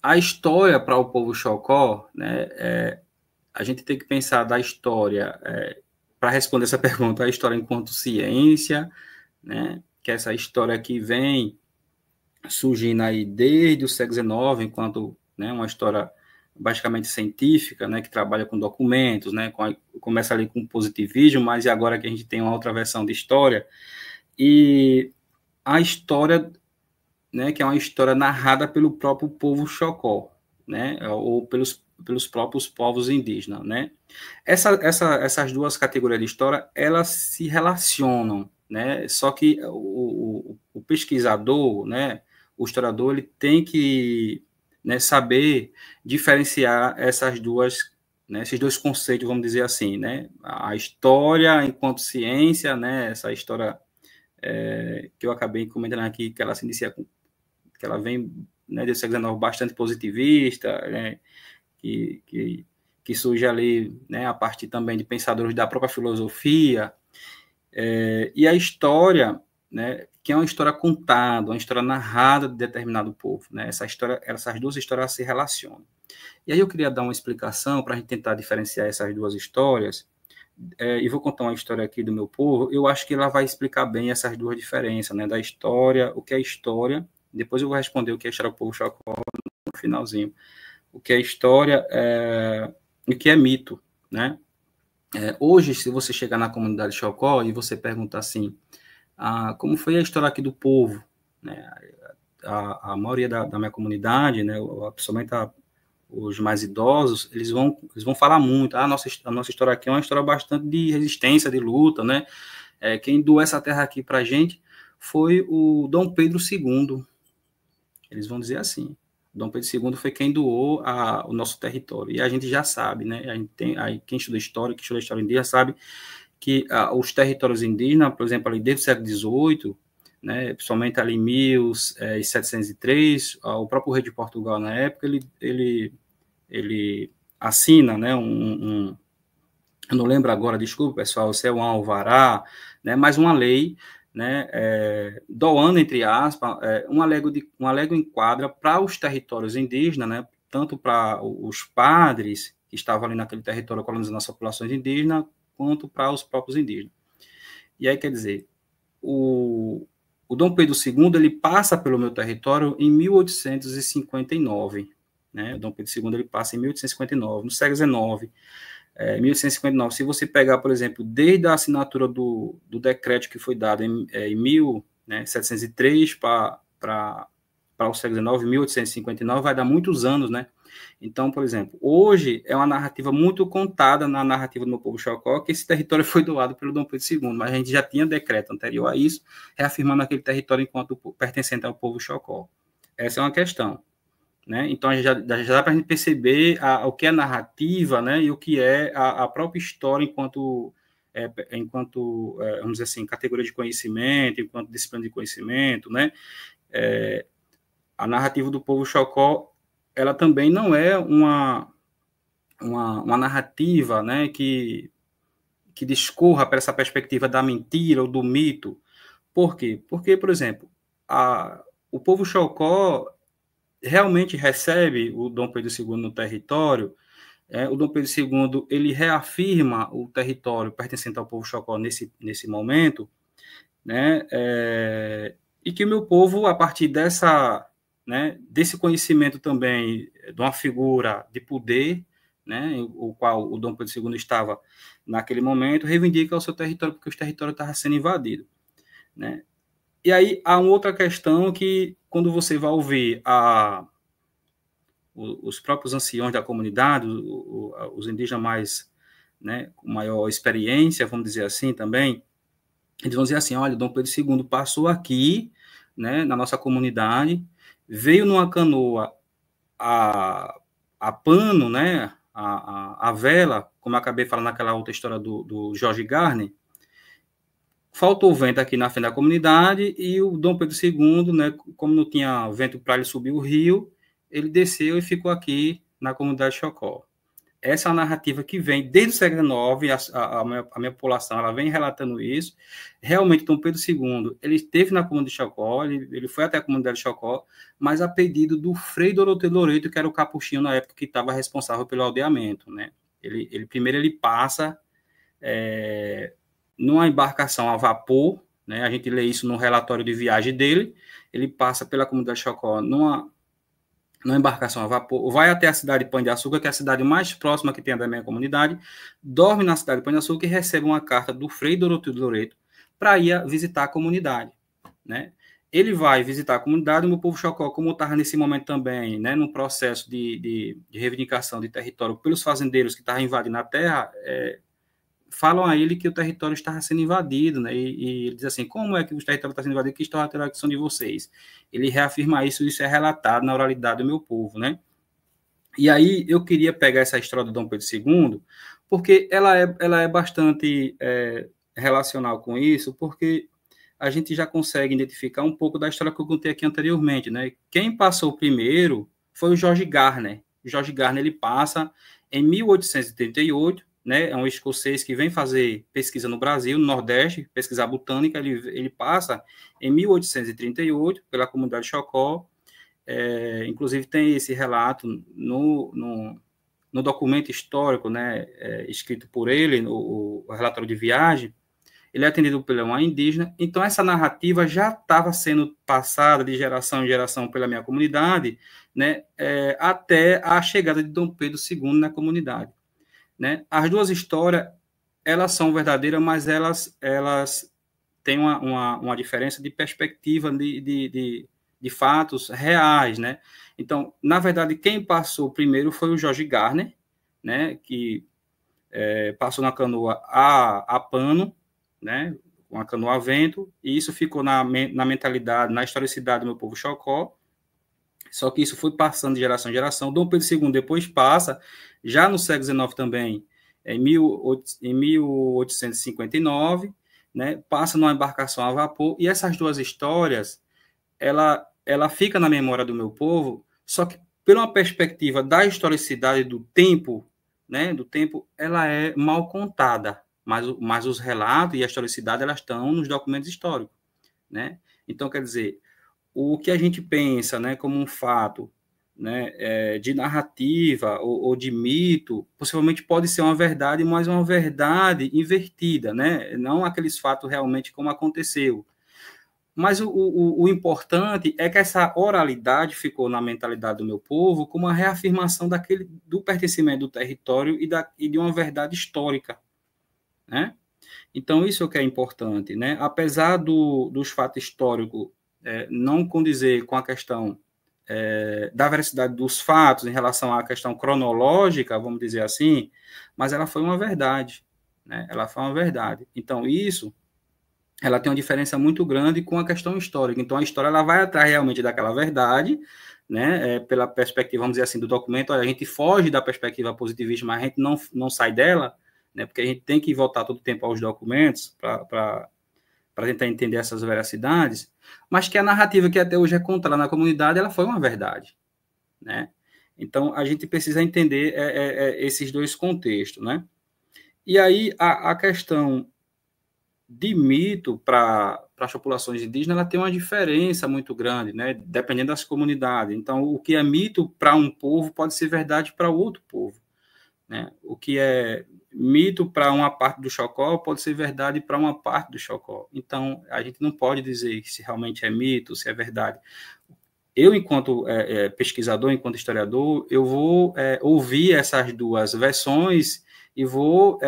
a história para o povo Chocó, né, a gente tem que pensar da história, para responder essa pergunta, a história enquanto ciência, né, que é essa história que vem surgindo aí desde o século XIX, enquanto, né, uma história basicamente científica, né, que trabalha com documentos, né, começa ali com o positivismo, mas e agora que a gente tem uma outra versão de história, e a história, né, que é uma história narrada pelo próprio povo Chocó, né, ou pelos próprios povos indígenas, né. Essas duas categorias de história, elas se relacionam, né, só que o pesquisador, né, o historiador, ele tem que, né, saber diferenciar essas duas, né, esses dois conceitos, vamos dizer assim, né, a história enquanto ciência, né, essa história que eu acabei comentando aqui, que ela se inicia com, que ela vem, né, do século XIX bastante positivista, né, que, que, que surge ali, né, a partir também de pensadores da própria filosofia, e a história, né, que é uma história contada, uma história narrada de determinado povo, né, essas duas histórias se relacionam. E aí eu queria dar uma explicação para a gente tentar diferenciar essas duas histórias, e vou contar uma história aqui do meu povo, eu acho que ela vai explicar bem essas duas diferenças, né, da história, o que é história, depois eu vou responder o que é história do povo Chocó no finalzinho, o que é história e o que é mito, né? Hoje, se você chegar na comunidade Chocó e você perguntar assim, como foi a história aqui do povo, né? A maioria da minha comunidade, né, principalmente os mais idosos, eles vão falar muito, a nossa história aqui é uma história bastante de resistência, de luta, né? Quem doou essa terra aqui para a gente foi o Dom Pedro II. Eles vão dizer assim, Dom Pedro II foi quem doou o nosso território. E a gente já sabe, né? A gente tem, aí, quem estuda história indígena, sabe que os territórios indígenas, por exemplo, ali desde o século XVIII, né, principalmente ali em 1703, o próprio rei de Portugal, na época, ele assina, né, eu não lembro agora, desculpa, pessoal, se é um alvará, né, mas uma lei, né, doando, entre aspas, um alego enquadra para os territórios indígenas, né, tanto para os padres que estavam ali naquele território colonizando as populações indígenas, quanto para os próprios indígenas. E aí, quer dizer, o Dom Pedro II, ele passa pelo meu território em 1859, né, o Dom Pedro II, ele passa em 1859, no século XIX, 1859, se você pegar, por exemplo, desde a assinatura do decreto que foi dado em 1703 para o século XIX, 1859, vai dar muitos anos, né? Então, por exemplo, hoje é uma narrativa muito contada na narrativa do meu povo Chocó, que esse território foi doado pelo Dom Pedro II, mas a gente já tinha decreto anterior a isso, reafirmando aquele território enquanto pertencente ao povo Chocó. Essa é uma questão. Né? Então, já dá para a gente perceber o que é narrativa, né? E o que é a própria história enquanto vamos dizer assim, categoria de conhecimento, enquanto disciplina de conhecimento, né? A narrativa do povo Chocó, ela também não é uma narrativa, né, que discorra para essa perspectiva da mentira ou do mito. Por quê? Porque, por exemplo, o povo Chocó realmente recebe o Dom Pedro II no território, o Dom Pedro II, ele reafirma o território pertencente ao povo Chocó nesse momento, né, e que o meu povo, a partir desse conhecimento também de uma figura de poder, né, o qual o Dom Pedro II estava naquele momento, reivindica o seu território, porque o território estava sendo invadido, né. E aí há uma outra questão que, quando você vai ouvir os próprios anciões da comunidade, os indígenas mais, né, com maior experiência, vamos dizer assim também, eles vão dizer assim, olha, Dom Pedro II passou aqui, né, na nossa comunidade, veio numa canoa a pano, né, a vela, como eu acabei falando naquela outra história do Jorge Garner, faltou vento aqui na frente da comunidade e o Dom Pedro II, né, como não tinha vento para ele subir o rio, ele desceu e ficou aqui na comunidade Chocó. essa é uma narrativa que vem desde o século XIX, a minha população ela vem relatando isso. Realmente, Dom Pedro II, ele esteve na Comuna de Chocó, ele foi até a comunidade de Chocó, mas a pedido do Frei Dorotheu Loreto, que era o capuchinho na época que estava responsável pelo aldeamento, né? Primeiro ele passa numa embarcação a vapor, né? A gente lê isso no relatório de viagem dele. Ele passa pela comunidade de Chocó numa embarcação a vapor, vai até a cidade de Pão de Açúcar, que é a cidade mais próxima que tem da minha comunidade, dorme na cidade de Pão de Açúcar e recebe uma carta do Frei Dorotheu de Loreto para ir visitar a comunidade, né? Ele vai visitar a comunidade, e o meu povo Chocó, como estava nesse momento também, né, num processo de reivindicação de território pelos fazendeiros que estavam invadindo a terra, falam a ele que o território estava sendo invadido, né? E ele diz assim: como é que o território está sendo invadido? Que história terá que são de vocês? Ele reafirma isso, isso é relatado na oralidade do meu povo, né? E aí eu queria pegar essa história do Dom Pedro II, porque ela é bastante relacional com isso, porque a gente já consegue identificar um pouco da história que eu contei aqui anteriormente, né? Quem passou primeiro foi o George Garner. O George Garner, ele passa em 1838, né? É um escocês que vem fazer pesquisa no Brasil, no Nordeste, pesquisar botânica. Ele passa em 1838 pela comunidade de Chocó. Inclusive tem esse relato no documento histórico, né? Escrito por ele, o relatório de viagem. Ele é atendido por uma indígena. Então essa narrativa já estava sendo passada de geração em geração pela minha comunidade, né? Até a chegada de Dom Pedro II na comunidade. Né? As duas histórias, elas são verdadeiras, mas elas têm uma diferença de perspectiva de fatos reais, né? Então, na verdade, quem passou primeiro foi o George Garner, né? Que passou na canoa a pano, né? Uma canoa a vento, e isso ficou na mentalidade, na historicidade do meu povo Chocó. Só que isso foi passando de geração em geração. Dom Pedro II depois passa, já no século XIX também, em 1859, né, passa numa embarcação a vapor, e essas duas histórias, ela fica na memória do meu povo, só que pela uma perspectiva da historicidade do tempo, né, ela é mal contada, mas os relatos e a historicidade, elas estão nos documentos históricos, né? Então, quer dizer, o que a gente pensa, né, como um fato, né, de narrativa ou de mito, possivelmente pode ser uma verdade, mas uma verdade invertida, né? Não aqueles fatos realmente como aconteceu. Mas o importante é que essa oralidade ficou na mentalidade do meu povo como uma reafirmação do pertencimento do território e de uma verdade histórica, né? Então, isso é o que é importante, né? Apesar dos fatos históricos não condizer com a questão da veracidade dos fatos em relação à questão cronológica, vamos dizer assim, mas ela foi uma verdade, né? Ela foi uma verdade. Então, ela tem uma diferença muito grande com a questão histórica. Então, a história ela vai atrás realmente daquela verdade, né? Pela perspectiva, vamos dizer assim, do documento. A gente foge da perspectiva positivista, mas a gente não sai dela, né? Porque a gente tem que voltar todo o tempo aos documentos para tentar entender essas veracidades, mas que a narrativa que até hoje é contada na comunidade, ela foi uma verdade, né? Então, a gente precisa entender esses dois contextos, né? E aí, a questão de mito para as populações indígenas, ela tem uma diferença muito grande, né? Dependendo das comunidades. Então, o que é mito para um povo pode ser verdade para outro povo, né? O que é mito para uma parte do Chocó pode ser verdade para uma parte do Chocó. Então, a gente não pode dizer se realmente é mito, se é verdade. Eu, enquanto pesquisador, enquanto historiador, eu vou ouvir essas duas versões e vou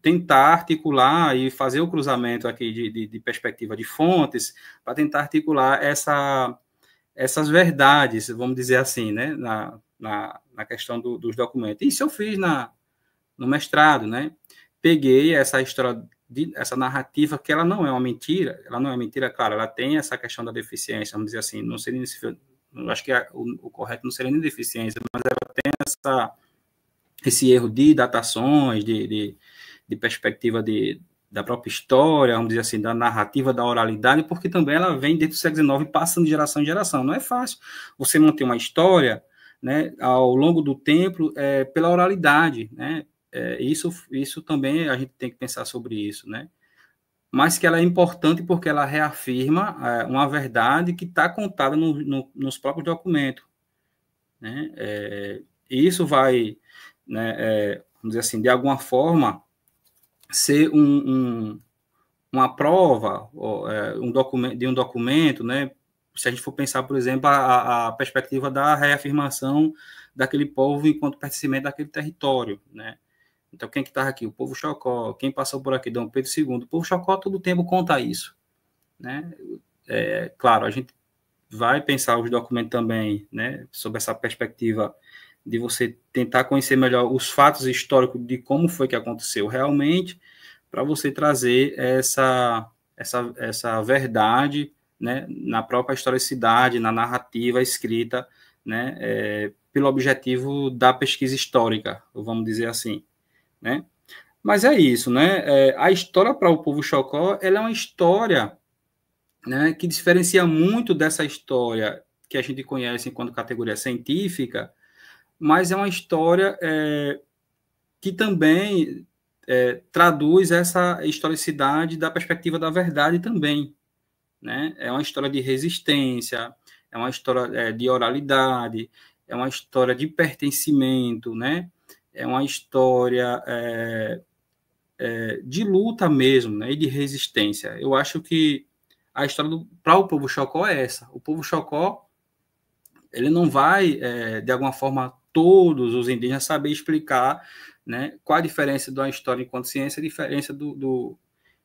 tentar articular e fazer o cruzamento aqui de perspectiva de fontes para tentar articular essas verdades, vamos dizer assim, né, na questão dos documentos. Isso eu fiz no mestrado, né? Peguei essa história, essa narrativa, que ela não é uma mentira, claro, ela tem essa questão da deficiência, vamos dizer assim, não seria, acho que o correto não seria nem deficiência, mas ela tem esse erro de datações, de perspectiva da própria história, vamos dizer assim, da narrativa, da oralidade, porque também ela vem desde o século XIX, passando de geração em geração. Não é fácil você manter uma história, né, ao longo do tempo, pela oralidade, né? Isso também a gente tem que pensar sobre isso, né? Mas que ela é importante porque ela reafirma uma verdade que está contada nos próprios documentos, né? E isso vai, né, vamos dizer assim, de alguma forma, ser uma prova de um documento, né? Se a gente for pensar, por exemplo, a perspectiva da reafirmação daquele povo enquanto pertencimento daquele território, né? Então, quem que estava aqui? O povo Chocó. Quem passou por aqui? Dom Pedro II. O povo Chocó todo o tempo conta isso, né? Claro, a gente vai pensar os documentos também, né? Sobre essa perspectiva de você tentar conhecer melhor os fatos históricos de como foi que aconteceu realmente, para você trazer essa verdade, né, na própria historicidade, na narrativa escrita, né, pelo objetivo da pesquisa histórica, vamos dizer assim, né? Mas é isso, né? A história para o povo Chocó, ela é uma história, né, que diferencia muito dessa história que a gente conhece enquanto categoria científica, mas é uma história que também traduz essa historicidade da perspectiva da verdade também, né? É uma história de resistência, é uma história de oralidade, é uma história de pertencimento, né? É uma história de luta mesmo, né? E de resistência. Eu acho que a história para o povo Chocó é essa. O povo Chocó, ele não vai, de alguma forma, todos os indígenas saber explicar, né, qual a diferença de uma história enquanto ciência, a diferença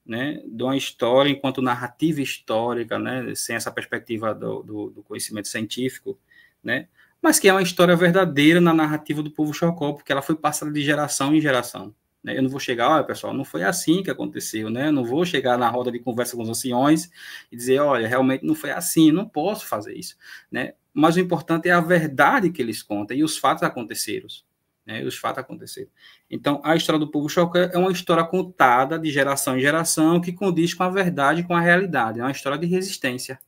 né, de uma história enquanto narrativa histórica, né, sem essa perspectiva do conhecimento científico, né, mas que é uma história verdadeira na narrativa do povo Chocó, porque ela foi passada de geração em geração. Né? Eu não vou chegar, olha, pessoal, não foi assim que aconteceu, né? Eu não vou chegar na roda de conversa com os anciões e dizer, olha, realmente não foi assim, não posso fazer isso, né? Mas o importante é a verdade que eles contam e os fatos aconteceram. Né? E os fatos aconteceram. Então, a história do povo Chocó é uma história contada de geração em geração que condiz com a verdade, com a realidade. É uma história de resistência.